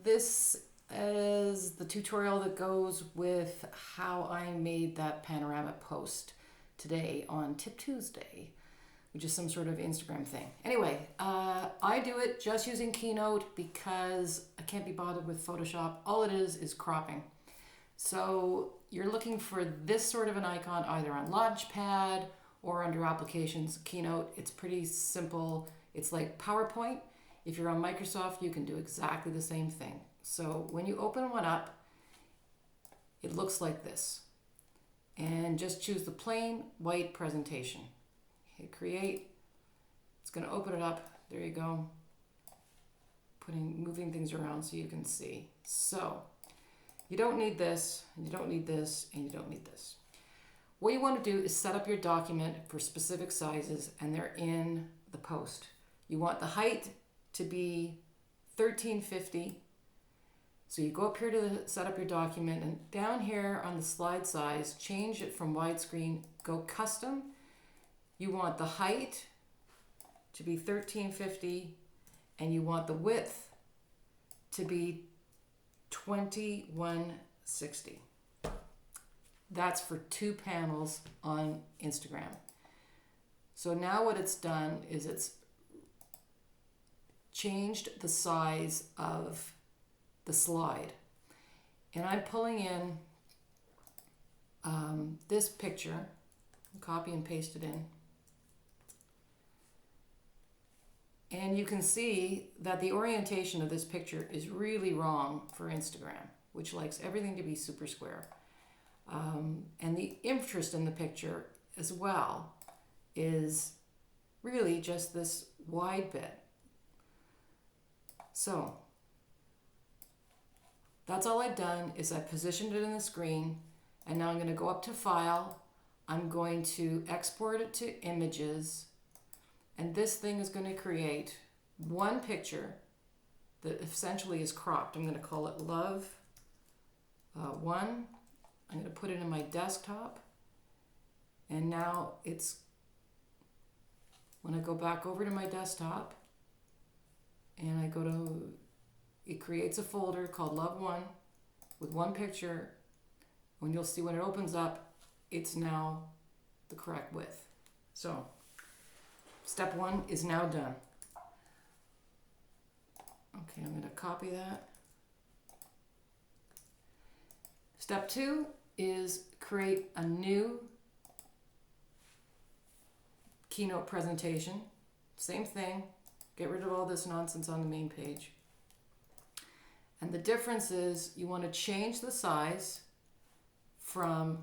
this is the tutorial that goes with how I made that panorama post today on Tip Tuesday, which is some sort of Instagram thing. Anyway, I do it just using Keynote because I can't be bothered with Photoshop. All it is cropping. So you're looking for this sort of an icon either on Launchpad or under Applications, Keynote. It's pretty simple. It's like PowerPoint. If you're on Microsoft, you can do exactly the same thing. So when you open one up, it looks like this. And just choose the plain white presentation. Hit create. It's going to open it up. There you go. Moving things around so you can see. So you don't need this, and you don't need this, and you don't need this. What you want to do is set up your document for specific sizes, and they're in the post. You want the height to be 1350. So you go up here to set up your document, and down here on the slide size, change it from widescreen, go custom. You want the height to be 1350, and you want the width to be 2160. That's for 2 panels on Instagram. So now what it's done is it's changed the size of the slide. And I'm pulling in this picture, copy and paste it in. And you can see that the orientation of this picture is really wrong for Instagram, which likes everything to be super square. And the interest in the picture as well is really just this wide bit. So that's all I've done is I positioned it in the screen, and now I'm going to go up to File. I'm going to export it to Images, and this thing is going to create one picture that essentially is cropped. I'm going to call it Love 1. I'm going to put it in my desktop, and now when I go back over to my desktop and I go to, it creates a folder called Love 1 with one picture. When you'll see when it opens up, it's now the correct width. So step 1 is now done. Okay, I'm going to copy that. Step 2 is create a new Keynote presentation. Same thing. Get rid of all this nonsense on the main page. And the difference is you want to change the size from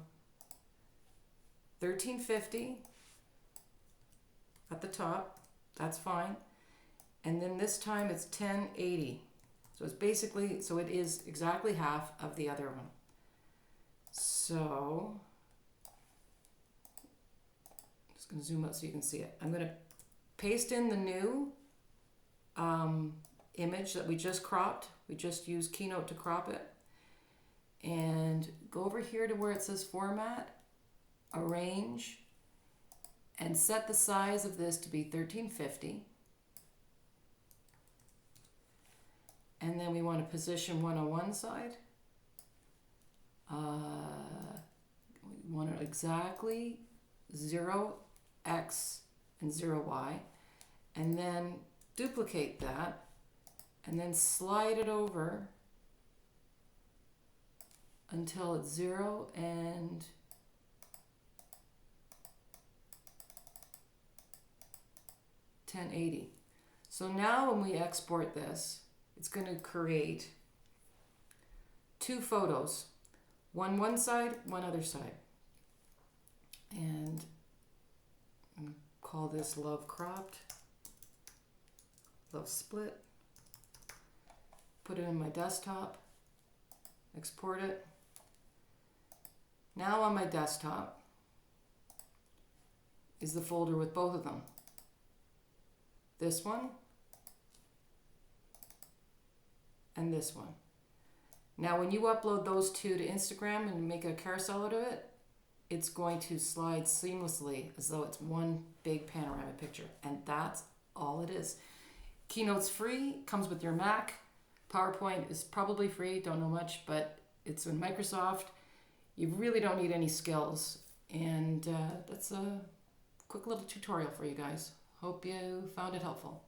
1350 at the top. That's fine. And then this time it's 1080. So it's basically, so it is exactly half of the other one. So I'm just going to zoom out so you can see it. I'm going to paste in the new image that we just cropped. We just used Keynote to crop it. And go over here to where it says Format, Arrange, and set the size of this to be 1350. And then we want to position one on one side. We want it exactly 0x and 0y. And then duplicate that and then slide it over until it's 0 and 1080. So now when we export this, it's going to create 2 photos, one side, one other side. And I'm going to call this Love Cropped, Love Split. Put it in my desktop, export it. Now on my desktop is the folder with both of them. This one and this one. Now when you upload those two to Instagram and make a carousel out of it, it's going to slide seamlessly as though it's one big panoramic picture. And that's all it is. Keynote's free, comes with your Mac. PowerPoint is probably free, don't know much, but it's in Microsoft. You really don't need any skills. And that's a quick little tutorial for you guys. Hope you found it helpful.